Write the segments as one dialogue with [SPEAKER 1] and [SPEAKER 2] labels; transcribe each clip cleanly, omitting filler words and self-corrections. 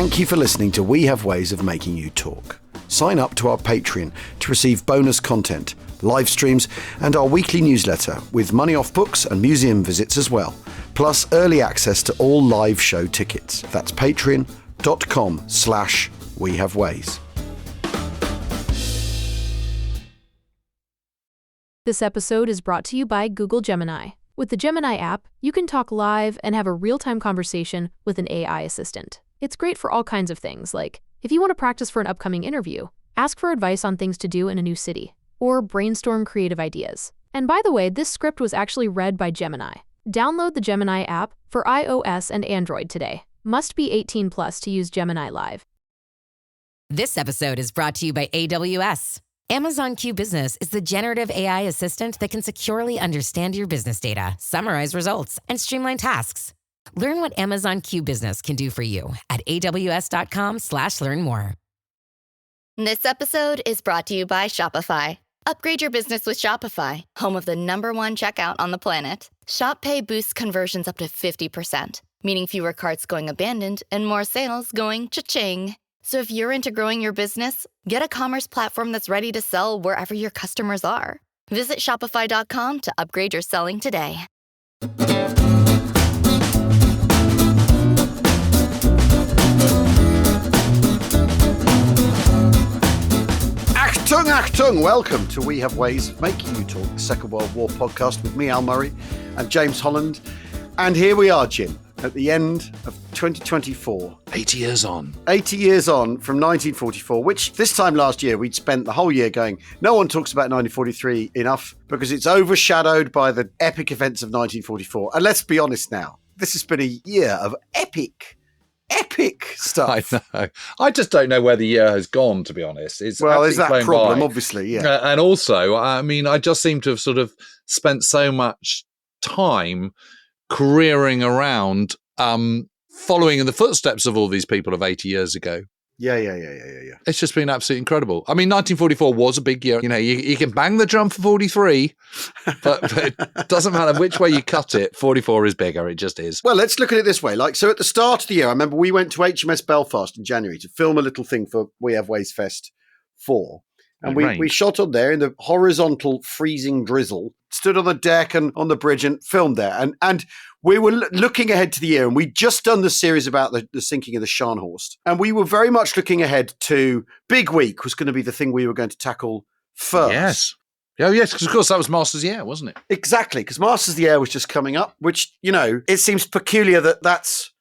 [SPEAKER 1] Thank you for listening to We Have Ways of Making You Talk. Sign up to our Patreon to receive bonus content, live streams, and our weekly newsletter with money off books and museum visits as well, plus early access to all live show tickets. That's patreon.com/wehaveways.
[SPEAKER 2] This episode is brought to you by Google Gemini. With the Gemini app, you can talk live and have a real-time conversation with an AI assistant. It's great for all kinds of things, like if you want to practice for an upcoming interview, ask for advice on things to do in a new city, or brainstorm creative ideas. And by the way, this script was actually read by Gemini. Download the Gemini app for iOS and Android today. Must be 18 plus to use Gemini Live.
[SPEAKER 3] This episode is brought to you by AWS. Amazon Q Business is the generative AI assistant that can securely understand your business data, summarize results, and streamline tasks. Learn what Amazon Q Business can do for you at aws.com/learn more.
[SPEAKER 4] This episode is brought to you by Shopify. Upgrade your business with Shopify, home of the #1 checkout on the planet. Shop Pay boosts conversions up to 50%, meaning fewer carts going abandoned and more sales going cha-ching. So if you're into growing your business, get a commerce platform that's ready to sell wherever your customers are. Visit shopify.com to upgrade your selling today.
[SPEAKER 1] Achtung! Welcome to We Have Ways of Making You Talk, the Second World War podcast with me, Al Murray, and James Holland. And here we are, Jim, at the end of 2024.
[SPEAKER 5] 80 years on.
[SPEAKER 1] 80 years on from 1944, which this time last year we'd spent the whole year going, no one talks about 1943 enough because it's overshadowed by the epic events of 1944. And let's be honest now, this has been a year of epic stuff.
[SPEAKER 5] I know. I just don't know where the year has gone, to be honest. It's
[SPEAKER 1] there's that problem,
[SPEAKER 5] by.
[SPEAKER 1] Obviously, yeah.
[SPEAKER 5] And also, I mean, I just seem to have sort of spent so much time careering around, following in the footsteps of all these people of 80 years ago.
[SPEAKER 1] Yeah.
[SPEAKER 5] It's just been absolutely incredible. I mean, 1944 was a big year. You know, you can bang the drum for 43, but it doesn't matter which way you cut it. 44 is bigger. It just is.
[SPEAKER 1] Well, let's look at it this way. Like, so at the start of the year, I remember we went to HMS Belfast in January to film a little thing for We Have Ways Fest 4. And we shot on there in the horizontal freezing drizzle, stood on the deck and on the bridge and filmed there. And we were looking ahead to the year, and we'd just done the series about the sinking of the Scharnhorst. And we were very much looking ahead to Big Week was going to be the thing we were going to tackle first.
[SPEAKER 5] Yes. Oh, yes, because of course that was Masters of the Air, wasn't it?
[SPEAKER 1] Exactly, because Masters of the Air was just coming up, which, you know, it seems peculiar that's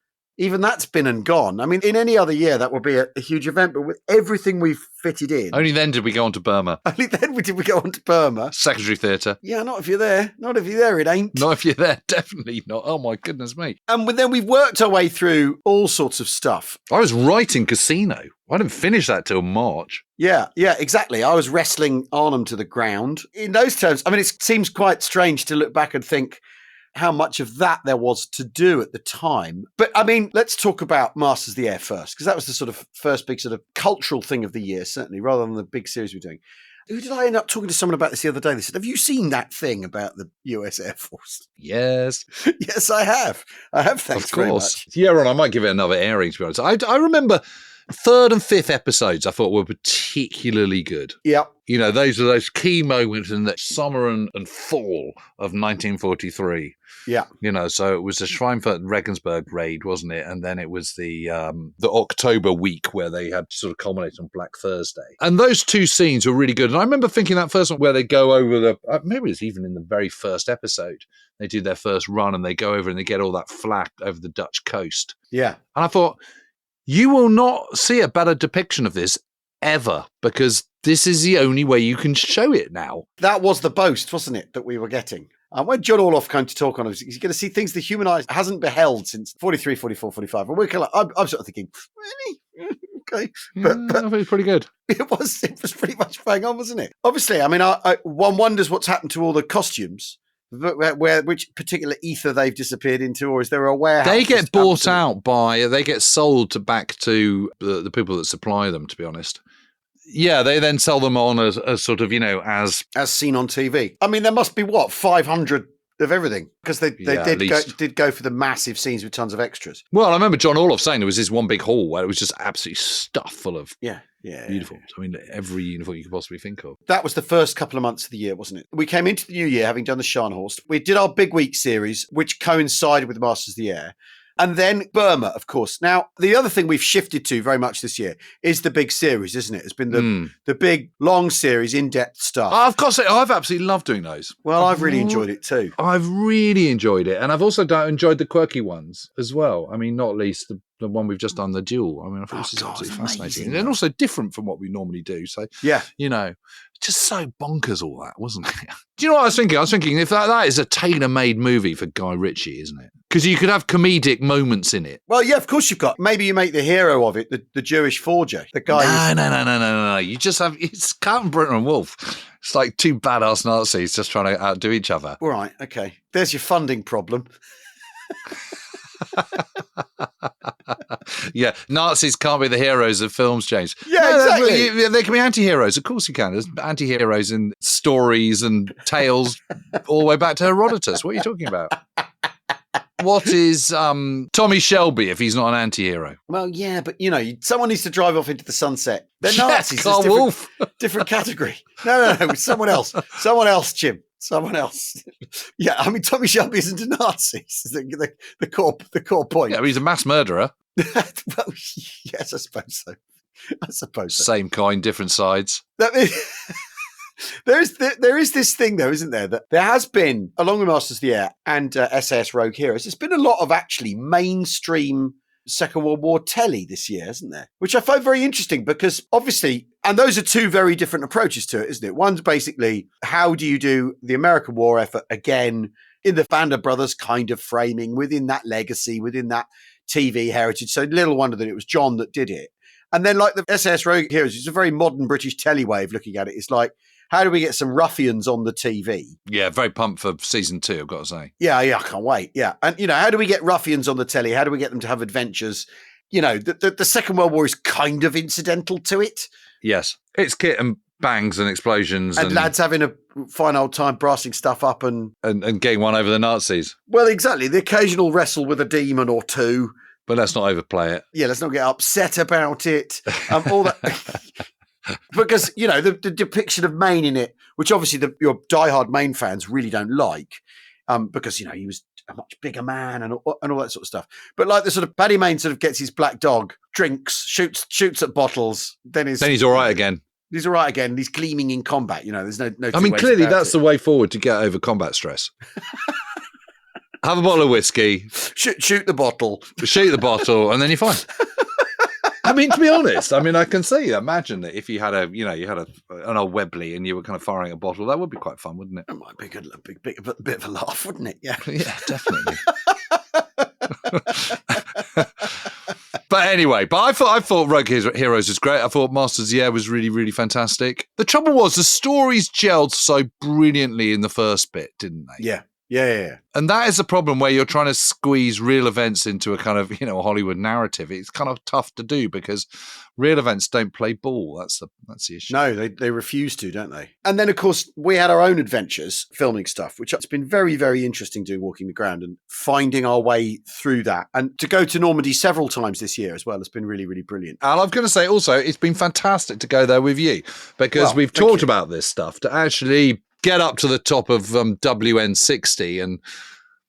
[SPEAKER 1] been and gone. I mean, in any other year, that would be a huge event, but with everything we've fitted in.
[SPEAKER 5] Only then did we go on to Burma.
[SPEAKER 1] Only then did we go on to Burma.
[SPEAKER 5] Secondary theatre.
[SPEAKER 1] Yeah, not if you're there. Not if you're there, it ain't.
[SPEAKER 5] Not if you're there, definitely not. Oh, my goodness me.
[SPEAKER 1] And then we've worked our way through all sorts of stuff.
[SPEAKER 5] I was writing Casino. I didn't finish that till March.
[SPEAKER 1] Yeah, exactly. I was wrestling Arnhem to the ground. In those terms, I mean, it seems quite strange to look back and think how much of that there was to do at the time. But I mean, let's talk about Masters of the Air first, because that was the sort of first big sort of cultural thing of the year, certainly, rather than the big series we're doing. Who did I end up talking to someone about this the other day? They said, have you seen that thing about the US Air Force?
[SPEAKER 5] Yes.
[SPEAKER 1] Yes, I have. Thanks very much.
[SPEAKER 5] Yeah, Ron, I might give it another airing, to be honest. I remember third and fifth episodes I thought were particularly good.
[SPEAKER 1] Yeah.
[SPEAKER 5] You know, those are those key moments in the summer and fall of 1943.
[SPEAKER 1] Yeah.
[SPEAKER 5] You know, so it was the Schweinfurt-Regensburg raid, wasn't it? And then it was the October week where they had sort of culminated on Black Thursday. And those two scenes were really good. And I remember thinking that first one where they go over maybe it's even in the very first episode, they do their first run and they go over and they get all that flak over the Dutch coast.
[SPEAKER 1] Yeah.
[SPEAKER 5] And I thought, you will not see a better depiction of this ever, because this is the only way you can show it now. That
[SPEAKER 1] was the boast, wasn't it, that we were getting? And when John Orloff came to talk on it, he's going to see things the human eye hasn't beheld since 43, 44, 45. And we're kind of I'm sort of thinking, really? Okay. But
[SPEAKER 5] it was pretty good.
[SPEAKER 1] It was pretty much bang on, wasn't it? Obviously, I mean, one wonders what's happened to all the costumes. Which particular ether they've disappeared into, or is there a warehouse?
[SPEAKER 5] They get bought out they get sold back to the people that supply them, to be honest. Yeah, they then sell them on as sort of, you know, as
[SPEAKER 1] seen on TV. I mean, there must be, 500 of everything because they did go for the massive scenes with tons of extras.
[SPEAKER 5] Well, I remember John Orloff saying there was this one big hall where it was just absolutely stuffed full of uniforms. I mean, every uniform you could possibly think of.
[SPEAKER 1] That was the first couple of months of the year, wasn't it? We came into the new year having done the Scharnhorst. We did our Big Week series, which coincided with the Masters of the Air. And then Burma, of course. Now, the other thing we've shifted to very much this year is the big series, isn't it? It's been the big, long series, in-depth stuff.
[SPEAKER 5] I've got to say, I've absolutely loved doing those.
[SPEAKER 1] Well, I've really enjoyed it too.
[SPEAKER 5] I've really enjoyed it. And I've also enjoyed the quirky ones as well. I mean, not least the one we've just done, the duel. I mean, I thought this is absolutely fascinating.
[SPEAKER 1] Amazing.
[SPEAKER 5] And also different from what we normally do. So, just so bonkers all that, wasn't it? Do you know what I was thinking? I was thinking if that is a tailor-made movie for Guy Ritchie, isn't it? Because you could have comedic moments in it.
[SPEAKER 1] Well, yeah, of course you've got. Maybe you make the hero of it, the Jewish forger. The guy.
[SPEAKER 5] No. You just have, it's Carlton Britton and Wolf. It's like two badass Nazis just trying to outdo each other.
[SPEAKER 1] All right, okay. There's your funding problem.
[SPEAKER 5] Yeah, Nazis can't be the heroes of films, James.
[SPEAKER 1] Yeah, exactly.
[SPEAKER 5] They can be anti-heroes. Of course you can. There's anti-heroes in stories and tales all the way back to Herodotus. What are you talking about? What is Tommy Shelby if he's not an anti-hero?
[SPEAKER 1] Well, yeah, but, someone needs to drive off into the sunset. They're Nazis.
[SPEAKER 5] Carl Wolf.
[SPEAKER 1] Different category. No, someone else. Someone else, Jim. Someone else. Yeah, I mean, Tommy Shelby isn't a Nazi. The core point.
[SPEAKER 5] Yeah, but he's a mass murderer.
[SPEAKER 1] Well, yes, I suppose so.
[SPEAKER 5] Same coin, different sides.
[SPEAKER 1] There is this thing, though, isn't there? That there has been, along with Masters of the Air and SAS Rogue Heroes, there's been a lot of actually mainstream Second World War telly this year, isn't there? Which I find very interesting because obviously, and those are two very different approaches to it, isn't it? One's basically, how do you do the American war effort again in the Band of Brothers kind of framing, within that legacy, within that TV heritage? So little wonder that it was John that did it. And then like the SAS Rogue Heroes, it's a very modern British telly way of looking at it. It's like, how do we get some ruffians on the TV?
[SPEAKER 5] Yeah, very pumped for season 2, I've got to say.
[SPEAKER 1] Yeah, I can't wait. Yeah. And, how do we get ruffians on the telly? How do we get them to have adventures? The Second World War is kind of incidental to it.
[SPEAKER 5] Yes. It's kit and bangs and explosions.
[SPEAKER 1] And lads having a fine old time brassing stuff up and
[SPEAKER 5] getting one over the Nazis.
[SPEAKER 1] Well, exactly. The occasional wrestle with a demon or two.
[SPEAKER 5] But let's not overplay it.
[SPEAKER 1] Yeah, let's not get upset about it. All that... Because, the depiction of Maine in it, which obviously your diehard Maine fans really don't like, because, he was a much bigger man and all that sort of stuff. But like the sort of Paddy Maine sort of gets his black dog, drinks, shoots at bottles, then he's all right again. He's all right again. He's gleaming in combat. There's no.
[SPEAKER 5] I mean, clearly that's the way forward to get over combat stress. Have a bottle of whiskey.
[SPEAKER 1] Shoot the bottle.
[SPEAKER 5] Shoot the bottle, and then you're fine. I mean, to be honest, I can see, imagine that if you had an old Webley and you were kind of firing a bottle, that would be quite fun, wouldn't it?
[SPEAKER 1] It might be a bit of a laugh, wouldn't it? Yeah.
[SPEAKER 5] Yeah, definitely. But anyway, I thought Rogue Heroes was great. I thought Masters of the Air was really, really fantastic. The trouble was the stories gelled so brilliantly in the first bit, didn't they?
[SPEAKER 1] Yeah.
[SPEAKER 5] And that is the problem where you're trying to squeeze real events into a kind of, a Hollywood narrative. It's kind of tough to do because real events don't play ball. That's the issue.
[SPEAKER 1] No, they refuse to, don't they? And then, of course, we had our own adventures filming stuff, which has been very, very interesting doing Walking the Ground and finding our way through that. And to go to Normandy several times this year as well has been really, really brilliant.
[SPEAKER 5] And I'm going to say also, it's been fantastic to go there with you because we've talked about this stuff to actually get up to the top of WN60 and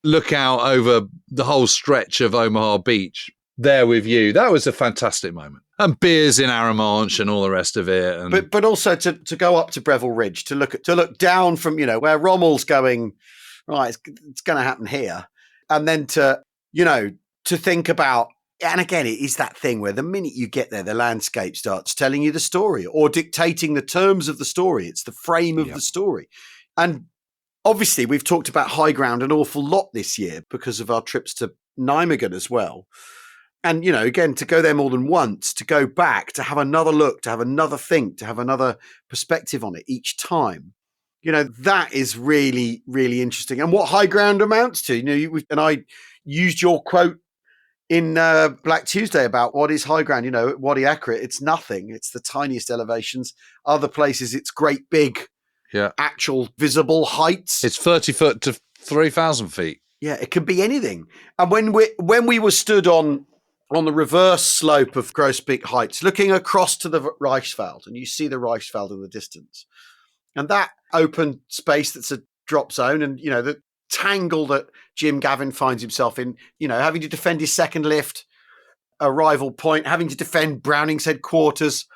[SPEAKER 5] look out over the whole stretch of Omaha Beach there with you. That was a fantastic moment. And beers in Arromanche and all the rest of it. And...
[SPEAKER 1] But also to go up to Breville Ridge, to look down from, where Rommel's going, right, it's going to happen here. And then to think about, and again, it is that thing where the minute you get there, the landscape starts telling you the story or dictating the terms of the story. It's the frame of the story. And obviously, we've talked about High Ground an awful lot this year because of our trips to Nijmegen as well. And, again, to go there more than once, to go back, to have another look, to have another think, to have another perspective on it each time. That is really, really interesting. And what High Ground amounts to, and I used your quote in Black Tuesday about what is high ground, Wadi Akrit, it's nothing. It's the tiniest elevations. Other places, it's great big, actual visible heights.
[SPEAKER 5] It's 30 foot to 3,000 feet.
[SPEAKER 1] Yeah, it could be anything. And when we were stood on the reverse slope of Grossbeck Heights, looking across to the Reichsfeld, and you see the Reichsfeld in the distance, and that open space that's a drop zone, and the tangle that Jim Gavin finds himself in, having to defend his second lift, a rival point, having to defend Browning's headquarters,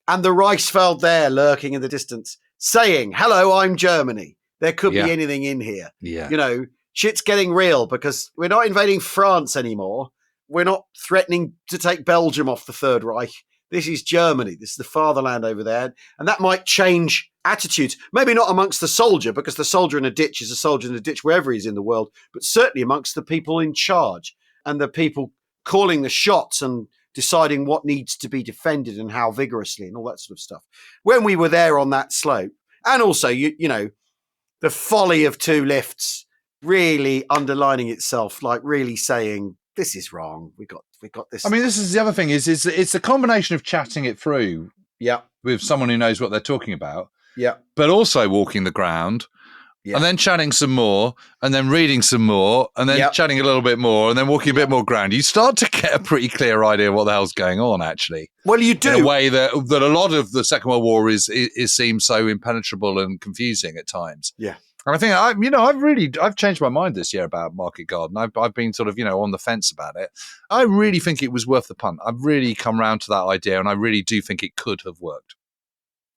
[SPEAKER 1] and the Reichsfeld there lurking in the distance, saying, "Hello, I'm Germany. There could be anything in here."
[SPEAKER 5] Yeah.
[SPEAKER 1] Shit's getting real because we're not invading France anymore. We're not threatening to take Belgium off the Third Reich. This is Germany. This is the fatherland over there. And that might change attitudes. Maybe not amongst the soldier, because the soldier in a ditch is a soldier in a ditch wherever he's in the world, but certainly amongst the people in charge and the people calling the shots and deciding what needs to be defended and how vigorously and all that sort of stuff. When we were there on that slope, and also, the folly of two lifts really underlining itself, like really saying, this is wrong. We got this.
[SPEAKER 5] I mean, this is the other thing is it's a combination of chatting it through with someone who knows what they're talking about, but also walking the ground, and then chatting some more, and then reading some more, and then chatting a little bit more, and then walking a bit more ground. You start to get a pretty clear idea of what the hell's going on, actually.
[SPEAKER 1] Well, you do.
[SPEAKER 5] In a way that a lot of the Second World War is seems so impenetrable and confusing at times.
[SPEAKER 1] Yeah.
[SPEAKER 5] And I think I've changed my mind this year about Market Garden. I've been sort of on the fence about it. I really think it was worth the punt. I've really come round to that idea, and I really do think it could have worked,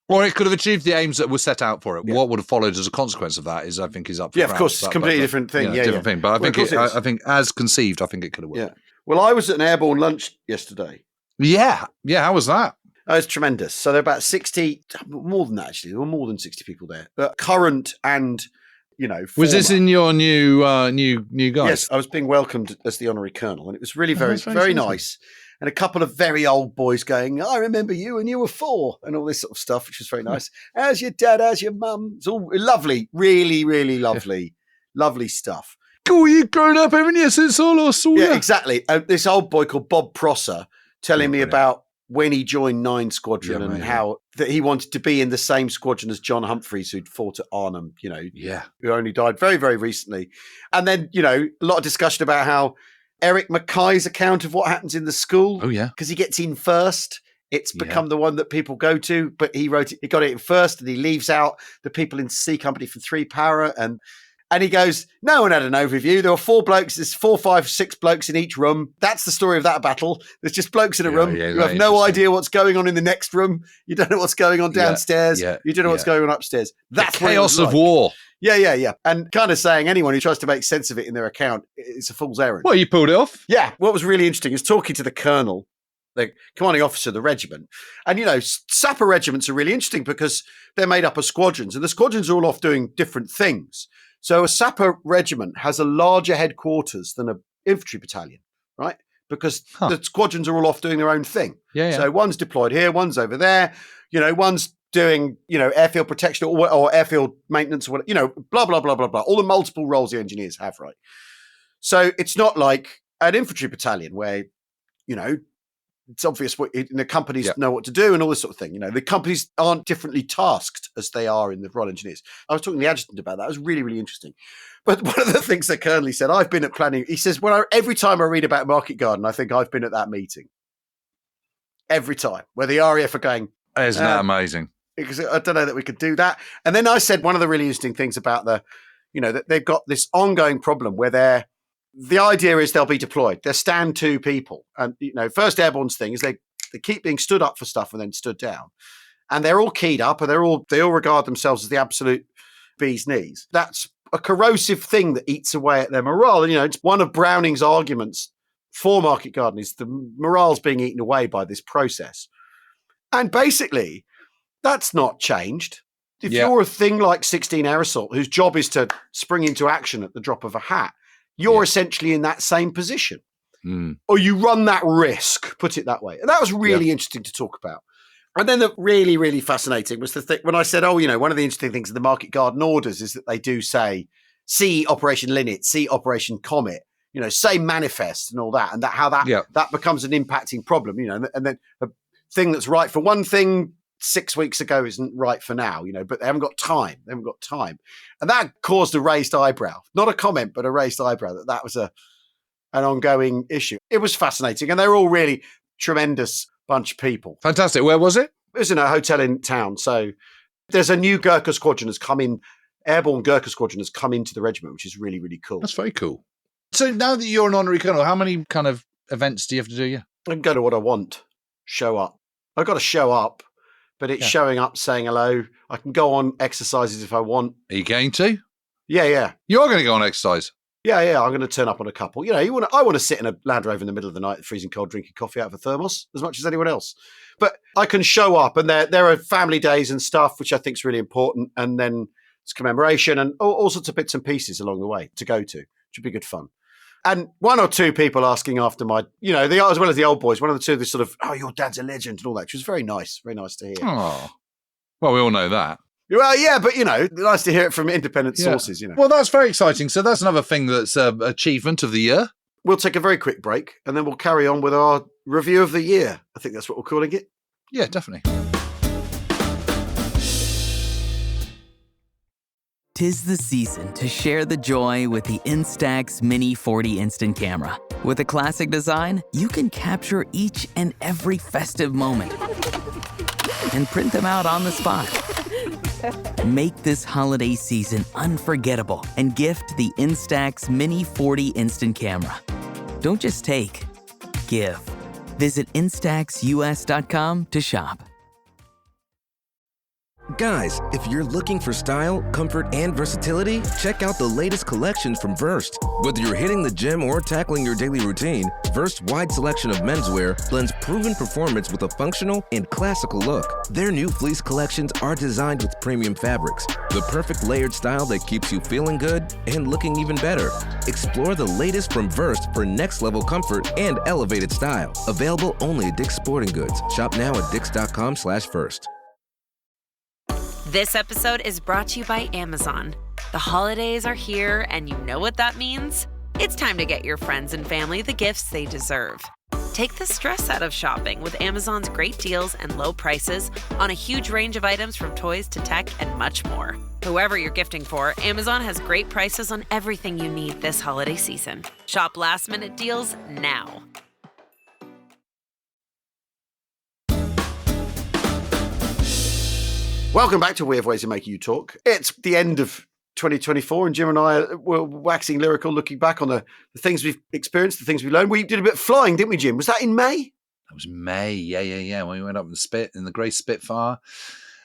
[SPEAKER 5] or it could have achieved the aims that were set out for it. Yeah. What would have followed as a consequence of that is, I think, is up for grabs.
[SPEAKER 1] Of course, it's a completely different thing.
[SPEAKER 5] Different thing. But I think as conceived, I think it could have worked.
[SPEAKER 1] Yeah. Well, I was at an airborne lunch yesterday.
[SPEAKER 5] Yeah. How was that?
[SPEAKER 1] It was tremendous. So there were about 60, more than that actually. There were more than 60 people there. But current and former.
[SPEAKER 5] Was this in your new guys?
[SPEAKER 1] Yes, I was being welcomed as the honorary colonel, and it was really very nice. And a couple of very old boys going, "I remember you, and you were 4," and all this sort of stuff, which was very nice. How's your dad? How's your mum? It's all lovely, really, really lovely, lovely stuff.
[SPEAKER 5] Cool, you've grown up, haven't you, since all I saw you?
[SPEAKER 1] Yeah, exactly. This old boy called Bob Prosser telling me about when he joined 9 Squadron and how that he wanted to be in the same squadron as John Humphreys, who'd fought at Arnhem, who only died very, very recently. And then, a lot of discussion about how Eric Mackay's account of what happens in the school.
[SPEAKER 5] Oh, yeah.
[SPEAKER 1] Because he gets in first. It's become the one that people go to, but he got it in first, and he leaves out the people in C Company from 3 Para. And he goes, no one had an overview. There were 4 blokes. There's 4, 5, 6 blokes in each room. That's the story of that battle. There's just blokes in a room. You have no idea what's going on in the next room. You don't know what's going on downstairs. You don't know what's going on upstairs. That's
[SPEAKER 5] the chaos of war.
[SPEAKER 1] Yeah. And kind of saying anyone who tries to make sense of it in their account, it's a fool's errand.
[SPEAKER 5] Well, you pulled it off.
[SPEAKER 1] Yeah. What was really interesting is talking to the colonel, the commanding officer of the regiment. And, sapper regiments are really interesting because they're made up of squadrons, and the squadrons are all off doing different things. So a sapper regiment has a larger headquarters than an infantry battalion, right? Because the squadrons are all off doing their own thing.
[SPEAKER 5] Yeah.
[SPEAKER 1] So one's deployed here, one's over there, one's doing, airfield protection or airfield maintenance or whatever, blah, blah, blah, blah, blah. All the multiple roles the engineers have, right? So it's not like an infantry battalion where, it's obvious what the companies know what to do and all this sort of thing. The companies aren't differently tasked as they are in the Royal Engineers. I was talking to the adjutant about that. It was really, really interesting. But one of the things that Colonel said, I've been at planning. He says, every time I read about Market Garden, I think I've been at that meeting. Every time, where the RAF are going.
[SPEAKER 5] Isn't that amazing?
[SPEAKER 1] Because I don't know that we could do that. And then I said one of the really interesting things about that they've got this ongoing problem where the idea is they'll be deployed. They're stand 2 people. And, First Airborne's thing is they keep being stood up for stuff and then stood down. And they're all keyed up and they all regard themselves as the absolute bee's knees. That's a corrosive thing that eats away at their morale. And, it's one of Browning's arguments for Market Garden is the morale's being eaten away by this process. And basically, that's not changed. If you're a thing like 16 Air Assault, whose job is to spring into action at the drop of a hat, you're essentially in that same position. Or you run that risk, put it that way. And that was really interesting to talk about. And then the really, really fascinating was the thing when I said, one of the interesting things in the Market Garden orders is that they do say, see Operation Linnet, see Operation Comet, say manifest and all that, and that becomes an impacting problem, and then a thing that's right for one thing 6 weeks ago isn't right for now, but they haven't got time. And that caused a raised eyebrow, not a comment, but a raised eyebrow that was an ongoing issue. It was fascinating. And they're all really tremendous bunch of people.
[SPEAKER 5] Fantastic. Where was it?
[SPEAKER 1] It was in a hotel in town. So there's a new Gurkha squadron has come in, airborne Gurkha squadron has come into the regiment, which is really, really cool.
[SPEAKER 5] That's very cool. So now that you're an honorary colonel, how many kind of events do you have to do? Yeah,
[SPEAKER 1] I can go to what I want, show up. I've got to show up, but it's showing up, saying hello. I can go on exercises if I want.
[SPEAKER 5] Are you going to?
[SPEAKER 1] Yeah.
[SPEAKER 5] You're going to go on exercise?
[SPEAKER 1] Yeah. I'm going to turn up on a couple. I want to sit in a Land Rover in the middle of the night, freezing cold, drinking coffee out of a thermos as much as anyone else. But I can show up, and there are family days and stuff, which I think is really important. And then it's commemoration and all sorts of bits and pieces along the way to go to, which would be good fun. And one or two people asking after my, as well as the old boys, one of the two, this sort of, oh, your dad's a legend and all that, which was very nice to hear.
[SPEAKER 5] Oh, well, we all know that.
[SPEAKER 1] Well, yeah, but, nice to hear it from independent sources,
[SPEAKER 5] Well, that's very exciting. So that's another thing that's an achievement of the year.
[SPEAKER 1] We'll take a very quick break and then we'll carry on with our review of the year. I think that's what we're calling it.
[SPEAKER 5] Yeah, definitely.
[SPEAKER 6] 'Tis the season to share the joy with the Instax Mini 40 Instant Camera. With a classic design, you can capture each and every festive moment and print them out on the spot. Make this holiday season unforgettable and gift the Instax Mini 40 Instant Camera. Don't just take, give. Visit instaxus.com to shop.
[SPEAKER 7] Guys, if you're looking for style, comfort, and versatility, check out the latest collections from Versed. Whether you're hitting the gym or tackling your daily routine, Verst's wide selection of menswear blends proven performance with a functional and classical look. Their new fleece collections are designed with premium fabrics, the perfect layered style that keeps you feeling good and looking even better. Explore the latest from Verst for next-level comfort and elevated style. Available only at Dick's Sporting Goods. Shop now at dicks.com/Verst.
[SPEAKER 8] This episode is brought to you by Amazon. The holidays are here, and you know what that means? It's time to get your friends and family the gifts they deserve. Take the stress out of shopping with Amazon's great deals and low prices on a huge range of items from toys to tech and much more. Whoever you're gifting for, Amazon has great prices on everything you need this holiday season. Shop last-minute deals now.
[SPEAKER 1] Welcome back to We Have Ways of Making You Talk. It's the end of 2024 and Jim and I were waxing lyrical looking back on the things we've experienced, the things we learned. We did a bit of flying, didn't we, Jim? Was that in May?
[SPEAKER 5] That was May, yeah. When we went up in the Grey Spitfire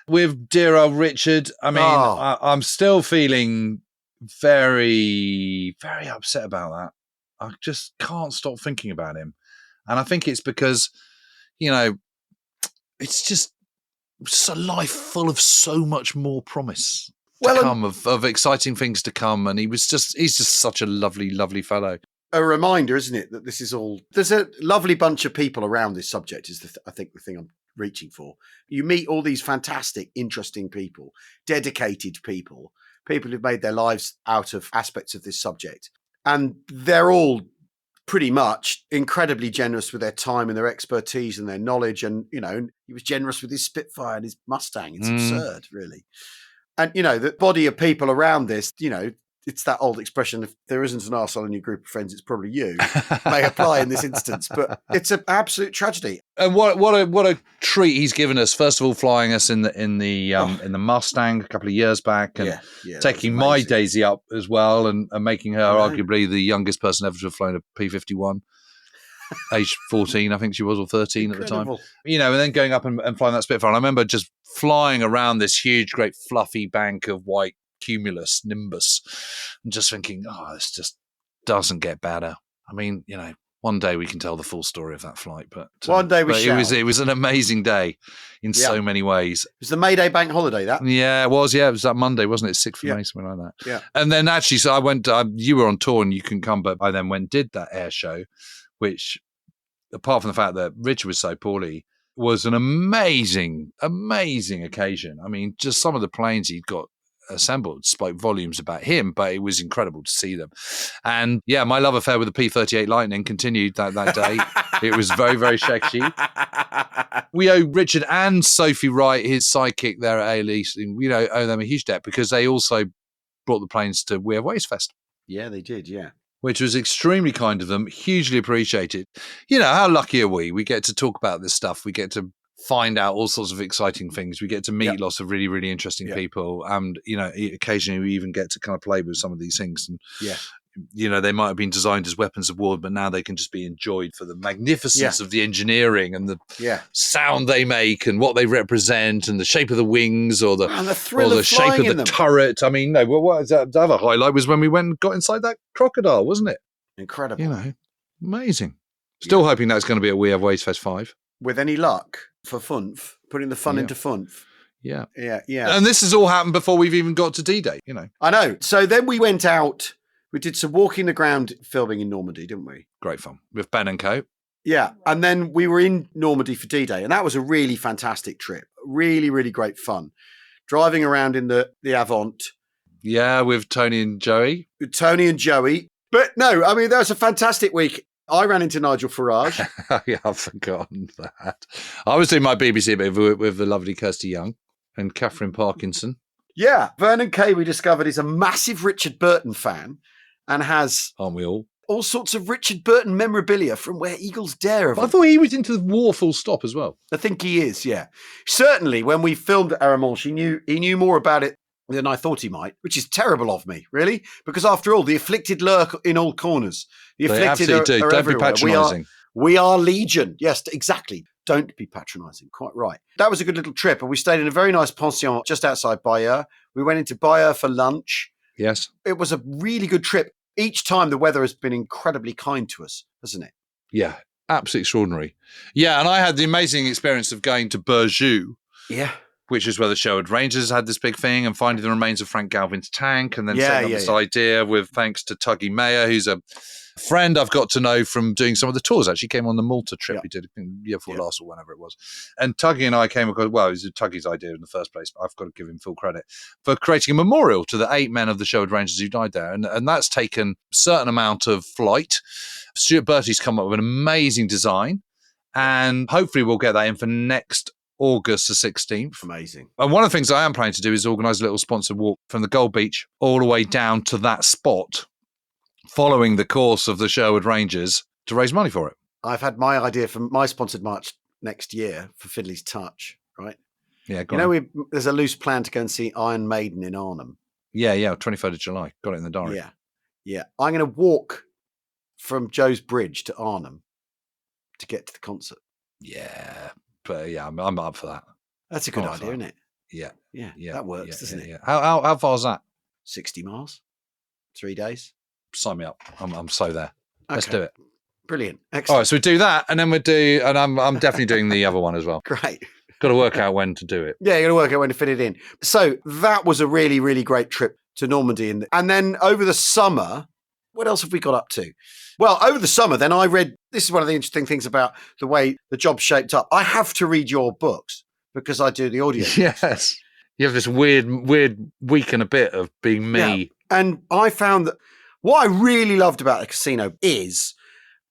[SPEAKER 5] with dear old Richard. I mean, I'm still feeling very, very upset about that. I just can't stop thinking about him. And I think it's because, it's just a life full of so much more promise to come, of exciting things to come. And he's just such a lovely, lovely fellow.
[SPEAKER 1] A reminder, isn't it, that this is all, there's a lovely bunch of people around this subject is I think the thing I'm reaching for. You meet all these fantastic, interesting people, dedicated people who've made their lives out of aspects of this subject. And they're all pretty much incredibly generous with their time and their expertise and their knowledge. And, he was generous with his Spitfire and his Mustang. It's absurd, really. And, the body of people around this, it's that old expression, if there isn't an arsehole in your group of friends, it's probably you, may apply in this instance. But it's an absolute tragedy.
[SPEAKER 5] And what a treat he's given us. First of all, flying us in the Mustang a couple of years back, and taking my Daisy up as well, and making her arguably the youngest person ever to have flown a P-51. Age 14, I think she was, or 13 Incredible. At the time. And then going up and flying that Spitfire. And I remember just flying around this huge, great, fluffy bank of white cumulus nimbus and just thinking, this just doesn't get better. I mean, one day we can tell the full story of that flight, but
[SPEAKER 1] one day we shall.
[SPEAKER 5] It was an amazing day in so many ways.
[SPEAKER 1] It was the May Day bank holiday, that?
[SPEAKER 5] Yeah, it was. Yeah, it was that Monday, wasn't it? 6th of May, something like that.
[SPEAKER 1] Yeah.
[SPEAKER 5] And then actually, so I went, you were on tour and you couldn't come, but I then went and did that air show, which, apart from the fact that Richard was so poorly, was an amazing, amazing occasion. I mean, just some of the planes he'd got assembled spoke volumes about him, but it was incredible to see them. And my love affair with the P-38 Lightning continued that day. It was very, very sexy. we owe Richard and Sophie Wright, his sidekick there at A-Lease, owe them a huge debt because they also brought the planes to We Have Ways Fest.
[SPEAKER 1] Yeah, they did, yeah.
[SPEAKER 5] Which was extremely kind of them, hugely appreciated. How lucky are we? We get to talk about this stuff. We get to find out all sorts of exciting things. We get to meet lots of really, really interesting people. And, occasionally we even get to kind of play with some of these things. And, they might have been designed as weapons of war, but now they can just be enjoyed for the magnificence of the engineering and the sound they make and what they represent and the shape of the wings or the shape of the turret. I mean, no, what was that? The other highlight was when we went and got inside that crocodile, wasn't it?
[SPEAKER 1] Incredible.
[SPEAKER 5] Amazing. Still hoping that's going to be at We Have Ways Fest 5.
[SPEAKER 1] With any luck for funf, putting the fun into funf.
[SPEAKER 5] Yeah.
[SPEAKER 1] Yeah.
[SPEAKER 5] And this has all happened before we've even got to D-Day,
[SPEAKER 1] I know. So then we went out. We did some walking the ground filming in Normandy, didn't we?
[SPEAKER 5] Great fun. With Ben and Co.
[SPEAKER 1] Yeah. And then we were in Normandy for D-Day. And that was a really fantastic trip. Really, really great fun. Driving around in the Avant.
[SPEAKER 5] Yeah, with Tony and Joey. But no, I mean, that was a fantastic week. I ran into Nigel Farage. Yeah, I've forgotten that. I was doing my BBC bit with the lovely Kirsty Young and Catherine Parkinson.
[SPEAKER 1] Yeah. Vernon Kay, we discovered, is a massive Richard Burton fan. And has
[SPEAKER 5] aren't we all
[SPEAKER 1] sorts of Richard Burton memorabilia from Where Eagles Dare.
[SPEAKER 5] I thought he was into the war full stop as well.
[SPEAKER 1] I think he is, yeah. Certainly, when we filmed at Aramonge, he knew more about it than I thought he might, which is terrible of me, really. Because after all, the afflicted lurk in all corners. The afflicted are
[SPEAKER 5] Don't
[SPEAKER 1] everywhere.
[SPEAKER 5] be patronising.
[SPEAKER 1] We are legion. Yes, exactly. Don't be patronising. Quite right. That was a good little trip. And we stayed in a very nice pension just outside Bayeux. We went into Bayeux for lunch.
[SPEAKER 5] Yes.
[SPEAKER 1] It was a really good trip. Each time the weather has been incredibly kind to us, hasn't it?
[SPEAKER 5] Yeah, absolutely extraordinary. Yeah, and I had the amazing experience of going to Burjou.
[SPEAKER 1] Yeah.
[SPEAKER 5] Which is where the Sherwood Rangers had this big thing and finding the remains of Frank Galvin's tank and then setting up this idea with thanks to Tuggy Mayer, who's a friend I've got to know from doing some of the tours. Actually came on the Malta trip we did year before last or whenever it was. And Tuggy and I came across, well, it was Tuggy's idea in the first place, but I've got to give him full credit for creating a memorial to the 8 men of the Sherwood Rangers who died there. And that's taken a certain amount of flight. Stuart Bertie's come up with an amazing design and hopefully we'll get that in for next August the 16th.
[SPEAKER 1] Amazing.
[SPEAKER 5] And one of the things I am planning to do is organise a little sponsored walk from the Gold Beach all the way down to that spot following the course of the Sherwood Rangers to raise money for it.
[SPEAKER 1] I've had my idea for my sponsored march next year for Fiddley's Touch, right?
[SPEAKER 5] Yeah,
[SPEAKER 1] there's a loose plan to go and see Iron Maiden in Arnhem.
[SPEAKER 5] Yeah, 23rd of July. Got it in the diary.
[SPEAKER 1] Yeah. I'm going to walk from Joe's Bridge to Arnhem to get to the concert.
[SPEAKER 5] Yeah, but I'm up for that.
[SPEAKER 1] That's a good idea, isn't it?
[SPEAKER 5] Yeah.
[SPEAKER 1] That works, doesn't it?
[SPEAKER 5] Yeah. How far is that?
[SPEAKER 1] 60 miles, 3 days.
[SPEAKER 5] Sign me up. I'm so there. Let's do it.
[SPEAKER 1] Brilliant. Excellent.
[SPEAKER 5] All right, so we do that, and then and I'm definitely doing the other one as well.
[SPEAKER 1] Great.
[SPEAKER 5] Got to work out when to do it.
[SPEAKER 1] Yeah, you got to work out when to fit it in. So that was a really, really great trip to Normandy. And then over the summer, what else have we got up to? Well, over the summer, then I read, this is one of the interesting things about the way the job's shaped up. I have to read your books because I do the audio.
[SPEAKER 5] Yes. You have this weird week and a bit of being me.
[SPEAKER 1] Yeah. And I found that what I really loved about the casino is,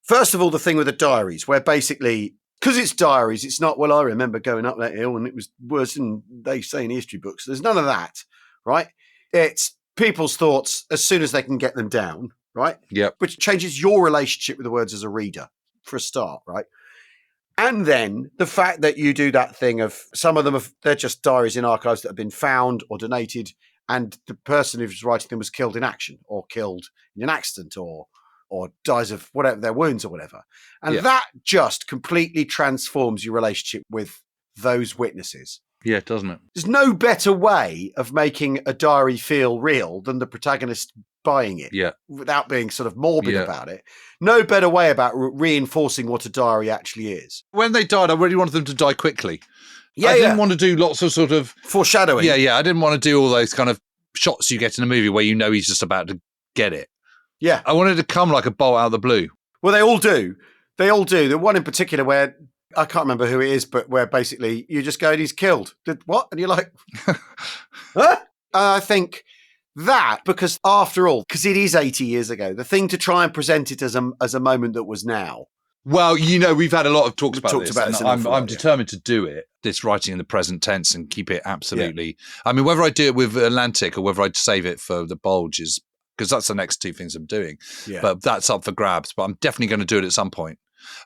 [SPEAKER 1] first of all, the thing with the diaries, where basically, because it's diaries, it's not, well, I remember going up that hill and it was worse than they say in history books. There's none of that, right? It's people's thoughts as soon as they can get them down, right?
[SPEAKER 5] Yep.
[SPEAKER 1] Which changes your relationship with the words as a reader, for a start, right? And then the fact that you do that thing of, some of them, they're just diaries in archives that have been found or donated, and the person who's writing them was killed in action or killed in an accident or dies of whatever, their wounds or whatever. And that just completely transforms your relationship with those witnesses.
[SPEAKER 5] Yeah, doesn't it?
[SPEAKER 1] There's no better way of making a diary feel real than the protagonist buying it without being sort of morbid about it. No better way about reinforcing what a diary actually is.
[SPEAKER 5] When they died, I really wanted them to die quickly. I didn't want to do lots of sort of
[SPEAKER 1] foreshadowing.
[SPEAKER 5] Yeah. I didn't want to do all those kind of shots you get in a movie where you know he's just about to get it.
[SPEAKER 1] Yeah.
[SPEAKER 5] I wanted to come like a bolt out of the blue.
[SPEAKER 1] Well, they all do. The one in particular where, I can't remember who it is, but where basically you just go, he's killed. What? And you're like, huh? I think that, because after all, because it is 80 years ago, the thing to try and present it as a moment that was now
[SPEAKER 5] Well, we've had a lot of talks about this. I'm determined to do it, this writing in the present tense, and keep it absolutely. Yeah. I mean, whether I do it with Atlantic or whether I save it for the Bulge is, because that's the next two things I'm doing. Yeah. But that's up for grabs. But I'm definitely going to do it at some point.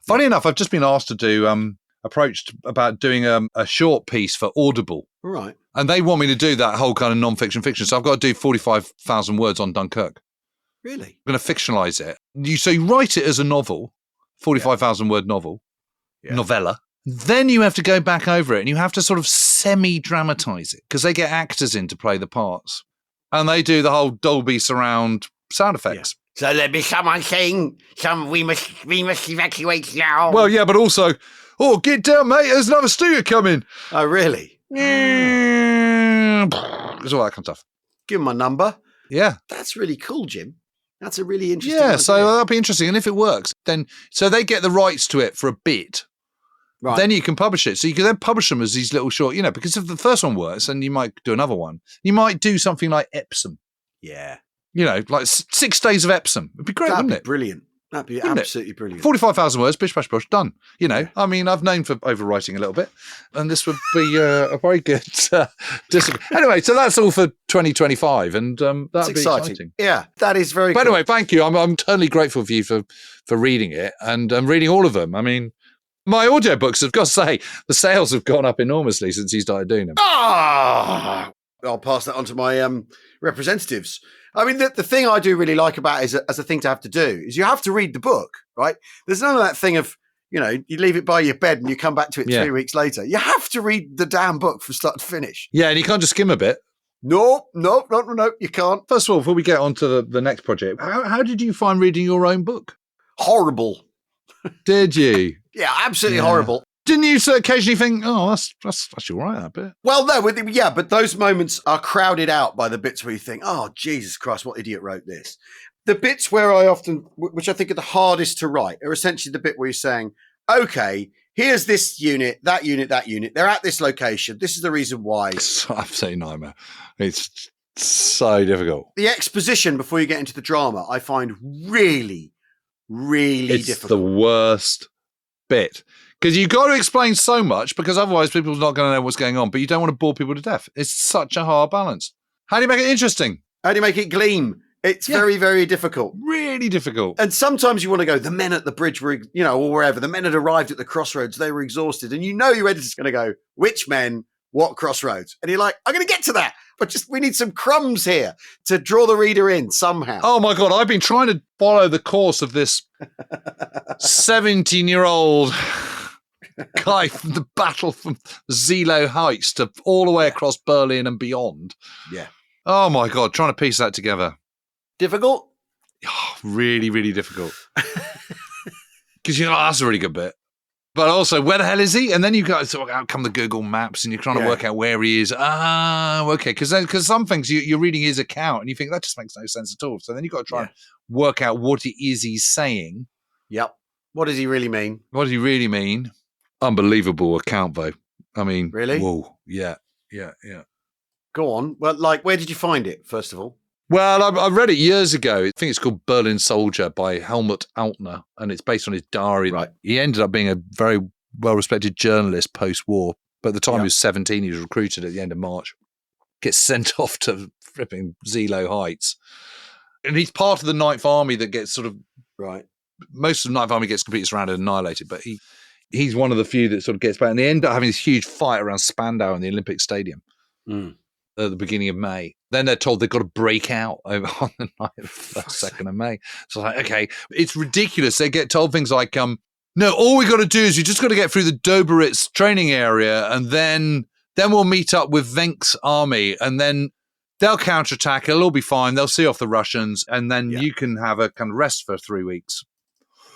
[SPEAKER 5] Funny enough, I've just been asked to do, approached about doing a short piece for Audible.
[SPEAKER 1] Right.
[SPEAKER 5] And they want me to do that whole kind of non-fiction fiction. So I've got to do 45,000 words on Dunkirk.
[SPEAKER 1] Really?
[SPEAKER 5] I'm going to fictionalize it. So you write it as a novel. 45,000 word novella. Then you have to go back over it and you have to sort of semi-dramatize it because they get actors in to play the parts. And they do the whole Dolby surround sound effects.
[SPEAKER 1] Yeah. So there'll be someone saying, we must evacuate now.
[SPEAKER 5] Well, yeah, but also, get down, mate, there's another studio coming.
[SPEAKER 1] Oh, really?
[SPEAKER 5] There's all that kind of stuff.
[SPEAKER 1] Give him my number.
[SPEAKER 5] Yeah.
[SPEAKER 1] That's really cool, Jim. That's a really interesting
[SPEAKER 5] idea.
[SPEAKER 1] idea.
[SPEAKER 5] So that'll be interesting. And if it works, then so they get the rights to it for a bit. Right. Then you can publish it. So you can then publish them as these little short, because if the first one works, then you might do another one. You might do something like Epsom.
[SPEAKER 1] Yeah.
[SPEAKER 5] Like 6 days of Epsom. It'd be great, wouldn't it?
[SPEAKER 1] Brilliant. That'd be absolutely brilliant.
[SPEAKER 5] 45,000 words, bish, bash, bosh, done. I mean, I've known for overwriting a little bit, and this would be a very good discipline. Anyway, so that's all for 2025, and that'd be exciting.
[SPEAKER 1] Yeah, that is very
[SPEAKER 5] cool. Anyway, thank you. I'm totally grateful for you for reading it, and reading all of them. I mean, my audiobooks, I've got to say, the sales have gone up enormously since you started doing them.
[SPEAKER 1] I'll pass that on to my representatives. I mean, the thing I do really like about it as a thing to have to do is you have to read the book, right? There's none of that thing of, you leave it by your bed and you come back to it 3 weeks later. You have to read the damn book from start to finish.
[SPEAKER 5] Yeah, and you can't just skim a bit.
[SPEAKER 1] No, you can't.
[SPEAKER 5] First of all, before we get on to the next project, how did you find reading your own book?
[SPEAKER 1] Horrible.
[SPEAKER 5] Did you?
[SPEAKER 1] Yeah, absolutely horrible.
[SPEAKER 5] Didn't you occasionally think, that's actually all right, that bit?
[SPEAKER 1] Well, no, but those moments are crowded out by the bits where you think, oh, Jesus Christ, what idiot wrote this? The bits where which I think are the hardest to write, are essentially the bit where you're saying, okay, here's this unit, that unit, that unit. They're at this location. This is the reason why.
[SPEAKER 5] It's absolutely nightmare. It's so difficult.
[SPEAKER 1] The exposition before you get into the drama, I find really, really difficult.
[SPEAKER 5] It's the worst bit. Because you've got to explain so much, because otherwise people are not going to know what's going on, but you don't want to bore people to death. It's such a hard balance. How do you make it interesting?
[SPEAKER 1] How do you make it gleam? It's very, very difficult.
[SPEAKER 5] Really difficult.
[SPEAKER 1] And sometimes you want to go, the men at the bridge were, or wherever, the men had arrived at the crossroads, they were exhausted. And your editor's going to go, which men, what crossroads? And you're like, I'm going to get to that. But we need some crumbs here to draw the reader in somehow.
[SPEAKER 5] Oh my God, I've been trying to follow the course of this 17-year-old guy from the battle from Zelo Heights to all the way across Berlin and beyond.
[SPEAKER 1] Yeah.
[SPEAKER 5] Oh my God, trying to piece that together.
[SPEAKER 1] Difficult?
[SPEAKER 5] Oh, really, really difficult. Because that's a really good bit. But also, where the hell is he? And then you guys out come the Google Maps and you're trying to work out where he is. Okay. Because some things you're reading his account and you think that just makes no sense at all. So then you've got to try and work out what it is he's saying.
[SPEAKER 1] Yep. What does he really mean?
[SPEAKER 5] What does he really mean? Unbelievable account, though. I mean,
[SPEAKER 1] really?
[SPEAKER 5] Whoa. Yeah.
[SPEAKER 1] Go on. Well, where did you find it, first of all?
[SPEAKER 5] Well, I read it years ago. I think it's called Berlin Soldier by Helmut Altner, and it's based on his diary.
[SPEAKER 1] Right.
[SPEAKER 5] He ended up being a very well-respected journalist post-war, but at the time he was 17, he was recruited at the end of March, gets sent off to flipping Zelo Heights. And he's part of the Ninth Army that gets sort of...
[SPEAKER 1] Right.
[SPEAKER 5] Most of the Ninth Army gets completely surrounded and annihilated, but he's one of the few that sort of gets back. And they end up having this huge fight around Spandau in the Olympic Stadium. At the beginning of May. Then they're told they've got to break out on the 2nd of May. So like, okay, it's ridiculous. They get told things like, no, all we got to do is you just got to get through the Doberitz training area and then we'll meet up with Venk's army and then they'll counterattack. It'll all be fine. They'll see off the Russians and then you can have a kind of rest for 3 weeks.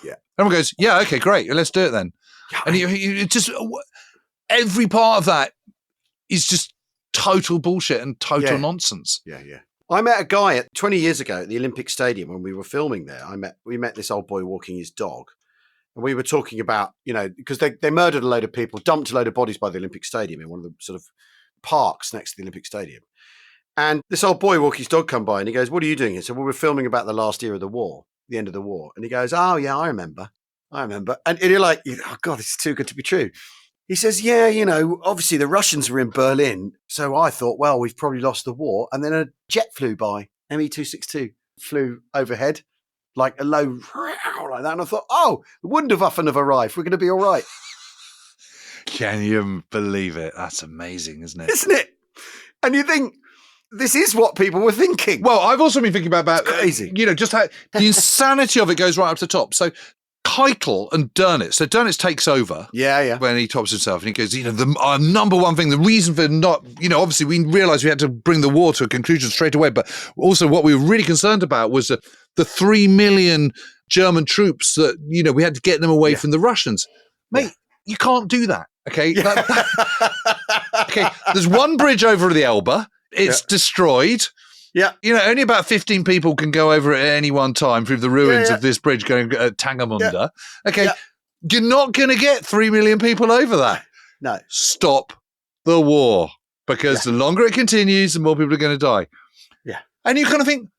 [SPEAKER 1] Yeah.
[SPEAKER 5] Everyone goes, yeah, okay, great. Let's do it then. Yeah, and you just, every part of that is just total bullshit and total nonsense.
[SPEAKER 1] Yeah. I met a guy 20 years ago at the Olympic Stadium when we were filming there. We met this old boy walking his dog. And we were talking about, because they murdered a load of people, dumped a load of bodies by the Olympic Stadium in one of the sort of parks next to the Olympic Stadium. And this old boy walking his dog come by and he goes, what are you doing here? So we were filming about the last year of the war, the end of the war. And he goes, oh, yeah, I remember. I remember. And you're like, oh, God, this is too good to be true. He says, yeah, obviously the Russians were in Berlin. So I thought, well, we've probably lost the war. And then a jet flew by, ME-262, flew overhead, like a low, like that. And I thought, oh, the Wunderwaffen have arrived. We're going to be all right.
[SPEAKER 5] Can you believe it? That's amazing, isn't it?
[SPEAKER 1] Isn't it? And you think, this is what people were thinking.
[SPEAKER 5] Well, I've also been thinking about
[SPEAKER 1] crazy.
[SPEAKER 5] Just how the insanity of it goes right up to the top. So Keitel and Dönitz. So Dönitz takes over.
[SPEAKER 1] Yeah.
[SPEAKER 5] When he tops himself and he goes, our number one thing, the reason for not, obviously we realised we had to bring the war to a conclusion straight away, but also what we were really concerned about was the 3 million German troops that, we had to get them away from the Russians. Mate, you can't do that, okay?
[SPEAKER 1] Yeah.
[SPEAKER 5] Okay, there's one bridge over the Elbe. It's destroyed.
[SPEAKER 1] Yeah.
[SPEAKER 5] Only about 15 people can go over it at any one time through the ruins of this bridge going Tangamunda. Yeah. Okay. Yeah. You're not going to get 3 million people over that.
[SPEAKER 1] No.
[SPEAKER 5] Stop the war. Because the longer it continues, the more people are going to die.
[SPEAKER 1] Yeah.
[SPEAKER 5] And you kind of think,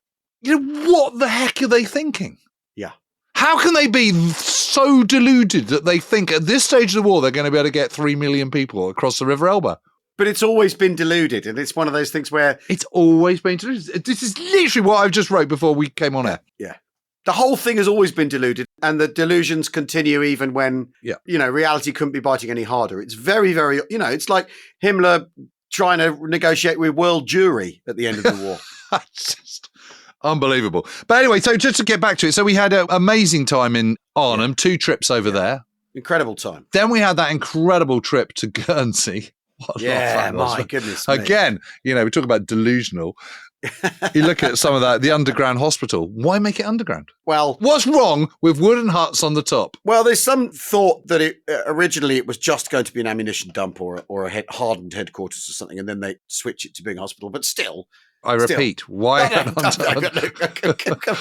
[SPEAKER 5] what the heck are they thinking?
[SPEAKER 1] Yeah.
[SPEAKER 5] How can they be so deluded that they think at this stage of the war they're going to be able to get 3 million people across the River Elbe?
[SPEAKER 1] But it's always been deluded, and it's one of those things where...
[SPEAKER 5] It's always been deluded. This is literally what I've just wrote before we came on air.
[SPEAKER 1] Yeah. The whole thing has always been deluded, and the delusions continue even when, reality couldn't be biting any harder. It's very, very... it's like Himmler trying to negotiate with world Jewry at the end of the war.
[SPEAKER 5] That's just unbelievable. But anyway, so just to get back to it, so we had an amazing time in Arnhem, 2 trips over there.
[SPEAKER 1] Incredible time.
[SPEAKER 5] Then we had that incredible trip to Guernsey.
[SPEAKER 1] My goodness.
[SPEAKER 5] Again, we talk about delusional. You look at some of that, the underground hospital. Why make it underground?
[SPEAKER 1] Well,
[SPEAKER 5] what's wrong with wooden huts on the top?
[SPEAKER 1] Well, there's some thought that originally it was just going to be an ammunition dump or a hardened headquarters or something, and then they switch it to being a hospital. But still,
[SPEAKER 5] I repeat, why?
[SPEAKER 1] I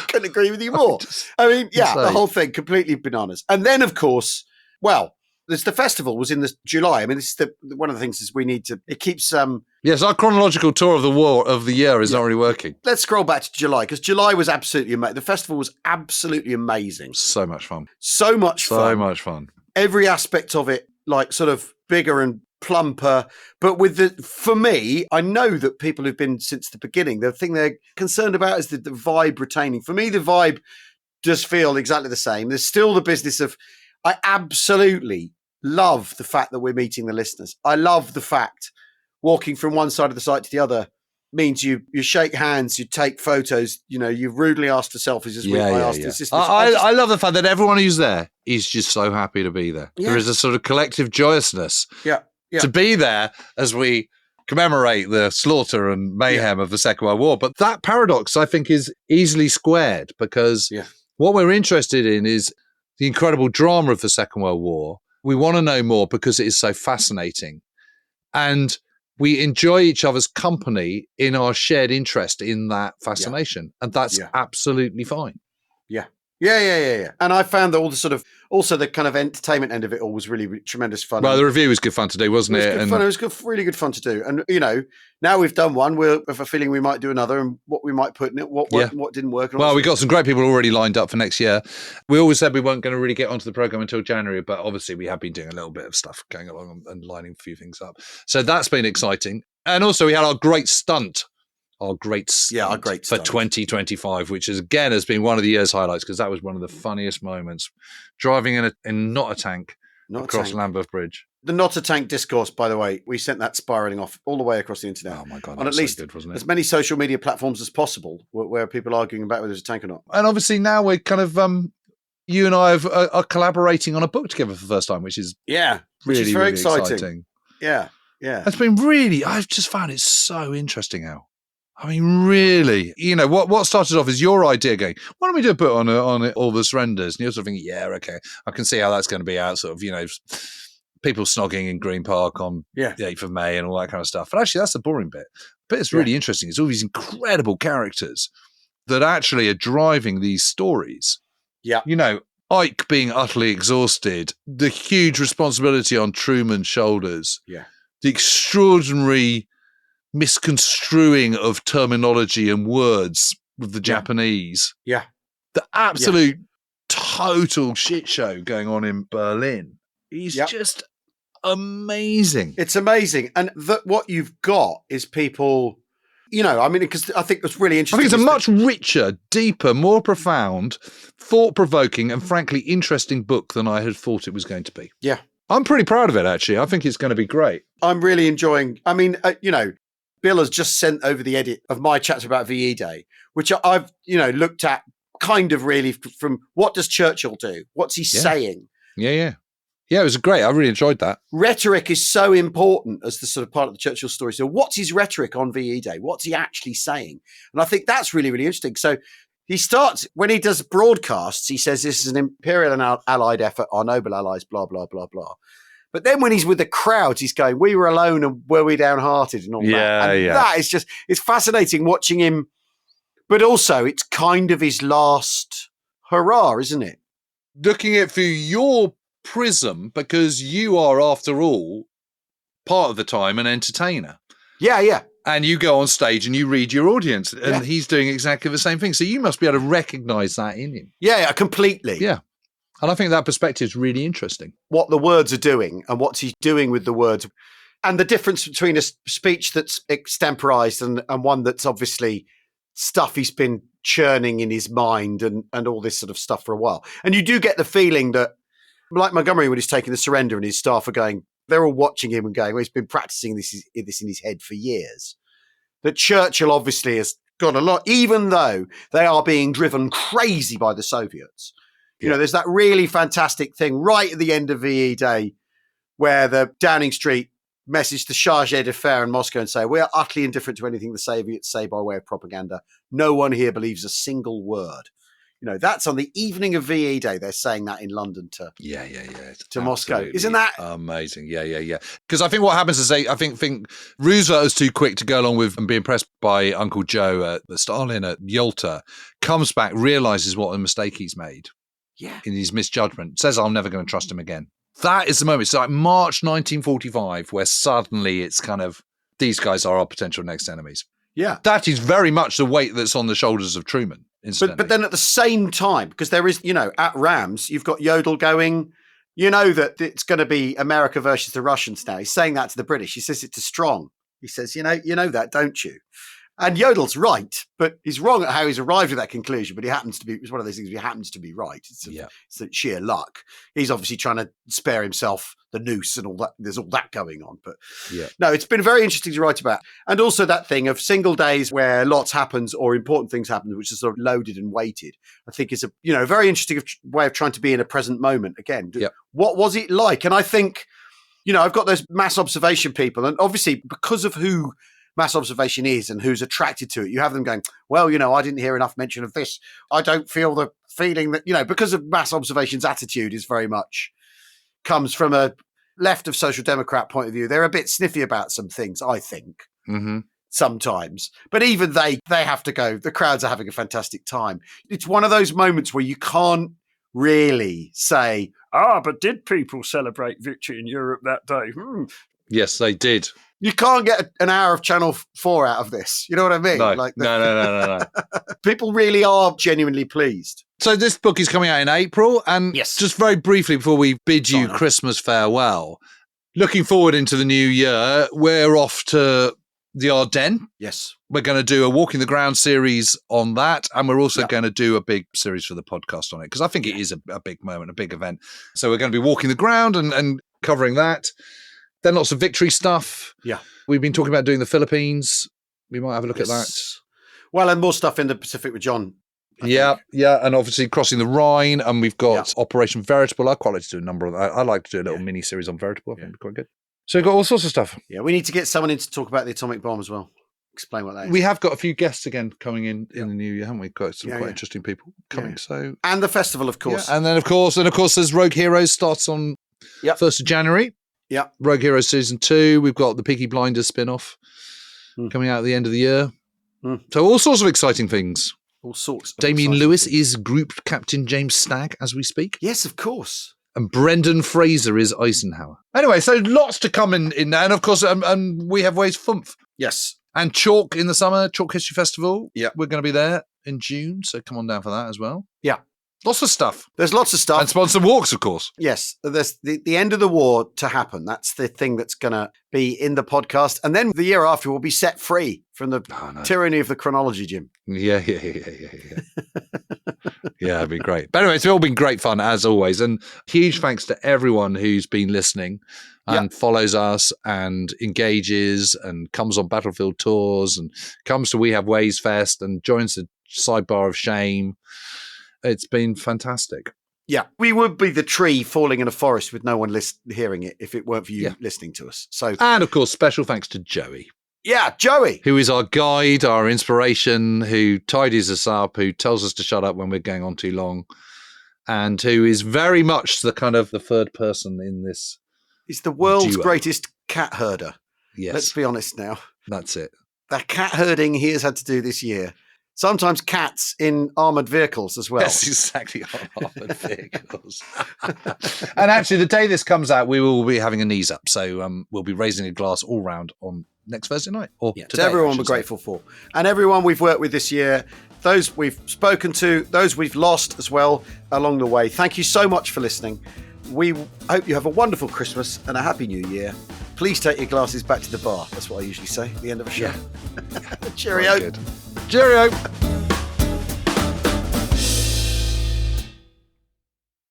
[SPEAKER 1] couldn't agree with you more. I mean, the whole thing completely bananas. And then, of course, the festival was in July. I mean, this is one of the things is we need to. It keeps.
[SPEAKER 5] Yes, our chronological tour of the year is not really working.
[SPEAKER 1] Let's scroll back to July because July was absolutely amazing. The festival was absolutely amazing.
[SPEAKER 5] So much fun.
[SPEAKER 1] So much fun. Every aspect of it, like sort of bigger and plumper. But for me, I know that people who've been since the beginning, the thing they're concerned about is the vibe retaining. For me, the vibe does feel exactly the same. There's still the business of. I absolutely love the fact that we're meeting the listeners. I love the fact walking from one side of the site to the other means you shake hands, you take photos, you rudely ask for selfies as I asked the assistants.
[SPEAKER 5] I love the fact that everyone who's there is just so happy to be there. Yeah. There is a sort of collective joyousness to be there as we commemorate the slaughter and mayhem of the Second World War. But that paradox, I think, is easily squared because what we're interested in is the incredible drama of the Second World War. We want to know more because it is so fascinating. And we enjoy each other's company in our shared interest in that fascination. And that's absolutely fine.
[SPEAKER 1] Yeah. And I found that all the sort of, also the kind of entertainment end of it all was really, really tremendous fun.
[SPEAKER 5] Well, the review was good fun to do, wasn't it?
[SPEAKER 1] It was really good fun to do. And, now we've done one, we have a feeling we might do another and what we might put in it, what worked and what didn't work.
[SPEAKER 5] Well, we got some great people already lined up for next year. We always said we weren't going to really get onto the program until January, but obviously we have been doing a little bit of stuff going along and lining a few things up. So that's been exciting. And also we had our great stunt. For 2025, which is, again has been one of the year's highlights because that was one of the funniest moments. Driving in not a tank across Lambeth Bridge.
[SPEAKER 1] The not a tank discourse, by the way, we sent that spiraling off all the way across the internet.
[SPEAKER 5] Oh my God,
[SPEAKER 1] on at least
[SPEAKER 5] so good, wasn't it?
[SPEAKER 1] As many social media platforms as possible where people are arguing about whether there's a tank or not.
[SPEAKER 5] And obviously now we're kind of you and I are collaborating on a book together for the first time, which is
[SPEAKER 1] which is very exciting. Yeah.
[SPEAKER 5] It's been really. I've just found it so interesting, Al. I mean, really, what started off as your idea going, why don't we do a book on all the surrenders? And you're sort of thinking, okay, I can see how that's going to be out, sort of, people snogging in Green Park on the 8th of May and all that kind of stuff. But actually, that's the boring bit. But it's really interesting. It's all these incredible characters that actually are driving these stories.
[SPEAKER 1] Yeah.
[SPEAKER 5] Ike being utterly exhausted, the huge responsibility on Truman's shoulders.
[SPEAKER 1] Yeah.
[SPEAKER 5] The extraordinary misconstruing of terminology and words with the Japanese.
[SPEAKER 1] Yeah.
[SPEAKER 5] The absolute total shit show going on in Berlin. He's just amazing.
[SPEAKER 1] It's amazing. And what you've got is people, because I think it's really interesting.
[SPEAKER 5] I think it's a much richer, deeper, more profound, thought-provoking and frankly interesting book than I had thought it was going to be.
[SPEAKER 1] Yeah.
[SPEAKER 5] I'm pretty proud of it, actually. I think it's going to be great.
[SPEAKER 1] I'm really enjoying, Bill has just sent over the edit of my chapter about VE Day, which I've, looked at kind of really from what does Churchill do? What's he saying?
[SPEAKER 5] Yeah, it was great. I really enjoyed that.
[SPEAKER 1] Rhetoric is so important as the sort of part of the Churchill story. So what's his rhetoric on VE Day? What's he actually saying? And I think that's really, really interesting. So he starts, when he does broadcasts, he says this is an imperial and allied effort, our noble allies, blah, blah, blah, blah. But then when he's with the crowds, he's going, we were alone and were we downhearted and all that. And that is just, it's fascinating watching him. But also it's kind of his last hurrah, isn't it?
[SPEAKER 5] Looking at through your prism, because you are, after all, part of the time an entertainer.
[SPEAKER 1] Yeah.
[SPEAKER 5] And you go on stage and you read your audience, and he's doing exactly the same thing. So you must be able to recognise that in him.
[SPEAKER 1] Yeah, completely.
[SPEAKER 5] Yeah. And I think that perspective is really interesting.
[SPEAKER 1] What the words are doing and what he's doing with the words, and the difference between a speech that's extemporised and one that's obviously stuff he's been churning in his mind and all this sort of stuff for a while. And you do get the feeling that, like Montgomery when he's taking the surrender and his staff are going, they're all watching him and going, well, he's been practicing this in his head for years. That Churchill obviously has got a lot, even though they are being driven crazy by the Soviets. There's that really fantastic thing right at the end of VE Day where the Downing Street message the charge d'affaires in Moscow and say, we are utterly indifferent to anything the Soviets say by way of propaganda. No one here believes a single word. That's on the evening of VE Day. They're saying that in London to Moscow. Isn't that
[SPEAKER 5] amazing? Yeah. Because I think what happens is I think Roosevelt is too quick to go along with and be impressed by Uncle Joe at Stalin at Yalta, comes back, realizes what a mistake he's made.
[SPEAKER 1] Yeah.
[SPEAKER 5] In his misjudgment, says, I'm never going to trust him again. That is the moment. It's like March 1945, where suddenly it's kind of, these guys are our potential next enemies.
[SPEAKER 1] Yeah.
[SPEAKER 5] That is very much the weight that's on the shoulders of Truman.
[SPEAKER 1] But then at the same time, because there is, at Rams, you've got Yodel going, that it's going to be America versus the Russians now. He's saying that to the British. He says it to Strong. He says, you know that, don't you? And Yodel's right, but he's wrong at how he's arrived at that conclusion. But it's one of those things where he happens to be right. It's sheer luck. He's obviously trying to spare himself the noose and all that. There's all that going on. But no, it's been very interesting to write about. And also that thing of single days where lots happens or important things happen, which is sort of loaded and weighted, I think is a very interesting way of trying to be in a present moment. Again, what was it like? And I think, I've got those mass observation people, and obviously because of who mass observation is and who's attracted to it, you have them going, well, I didn't hear enough mention of this. I don't feel the feeling that, because of mass observation's attitude is very much comes from a left of social democrat point of view. They're a bit sniffy about some things, I think, sometimes. But even they have to go, the crowds are having a fantastic time. It's one of those moments where you can't really say, but did people celebrate victory in Europe that day?
[SPEAKER 5] Yes, they did.
[SPEAKER 1] You can't get an hour of Channel 4 out of this. You know what I mean?
[SPEAKER 5] No.
[SPEAKER 1] People really are genuinely pleased.
[SPEAKER 5] So this book is coming out in April. And just very briefly before we bid you Christmas farewell, looking forward into the new year, we're off to the Ardennes.
[SPEAKER 1] Yes.
[SPEAKER 5] We're going to do a Walking the Ground series on that. And we're also going to do a big series for the podcast on it, because I think it is a big moment, a big event. So we're going to be walking the ground and covering that. Then lots of victory stuff.
[SPEAKER 1] Yeah.
[SPEAKER 5] We've been talking about doing the Philippines. We might have a look at that.
[SPEAKER 1] Well, and more stuff in the Pacific with John.
[SPEAKER 5] Yeah. And obviously crossing the Rhine. And we've got Operation Veritable. I quite like to do a number of that. I like to do a little mini series on Veritable. I think it'd be quite good. So we've got all sorts of stuff.
[SPEAKER 1] Yeah, we need to get someone in to talk about the atomic bomb as well. Explain what that is.
[SPEAKER 5] We have got a few guests again coming in the new year, haven't we? Got some quite interesting people coming. So
[SPEAKER 1] and the festival, of course.
[SPEAKER 5] Yeah. And then, of course, there's Rogue Heroes starts on 1st of January.
[SPEAKER 1] Yeah.
[SPEAKER 5] Rogue Heroes Season 2. We've got the Peaky Blinders spin-off coming out at the end of the year. So all sorts of exciting things.
[SPEAKER 1] All sorts.
[SPEAKER 5] Damien Lewis is Group Captain James Stagg as we speak.
[SPEAKER 1] Yes, of course.
[SPEAKER 5] And Brendan Fraser is Eisenhower. Anyway, so lots to come in there. And of course, and we have Ways Fumph.
[SPEAKER 1] Yes.
[SPEAKER 5] And Chalk in the summer, Chalk History Festival.
[SPEAKER 1] Yeah.
[SPEAKER 5] We're going to be there in June. So come on down for that as well.
[SPEAKER 1] Yeah.
[SPEAKER 5] Lots of stuff.
[SPEAKER 1] There's lots of stuff.
[SPEAKER 5] And sponsored walks, of course.
[SPEAKER 1] Yes. There's the end of the war to happen. That's the thing that's going to be in the podcast. And then the year after, we'll be set free from the tyranny of the chronology, Jim.
[SPEAKER 5] Yeah. Yeah, it'd be great. But anyway, it's all been great fun, as always. And huge thanks to everyone who's been listening and follows us and engages and comes on Battlefield tours and comes to We Have Ways Fest and joins the Sidebar of Shame. It's been fantastic.
[SPEAKER 1] Yeah, we would be the tree falling in a forest with no one hearing it if it weren't for you listening to us. So,
[SPEAKER 5] and of course, special thanks to Joey.
[SPEAKER 1] Yeah, Joey.
[SPEAKER 5] Who is our guide, our inspiration, who tidies us up, who tells us to shut up when we're going on too long, and who is very much the kind of the third person in this.
[SPEAKER 1] He's the world's greatest cat herder.
[SPEAKER 5] Yes.
[SPEAKER 1] Let's be honest now.
[SPEAKER 5] That's it.
[SPEAKER 1] That cat herding he has had to do this year. Sometimes cats in armoured vehicles as well.
[SPEAKER 5] That's exactly, armoured vehicles. And actually, the day this comes out, we will be having a knees up. So we'll be raising a glass all round on next Thursday night. Or today,
[SPEAKER 1] to everyone we're grateful for. And everyone we've worked with this year, those we've spoken to, those we've lost as well along the way. Thank you so much for listening. We hope you have a wonderful Christmas and a happy New Year. Please take your glasses back to the bar. That's what I usually say at the end of a show.
[SPEAKER 5] Yeah.
[SPEAKER 1] Cheerio.
[SPEAKER 5] Cheerio.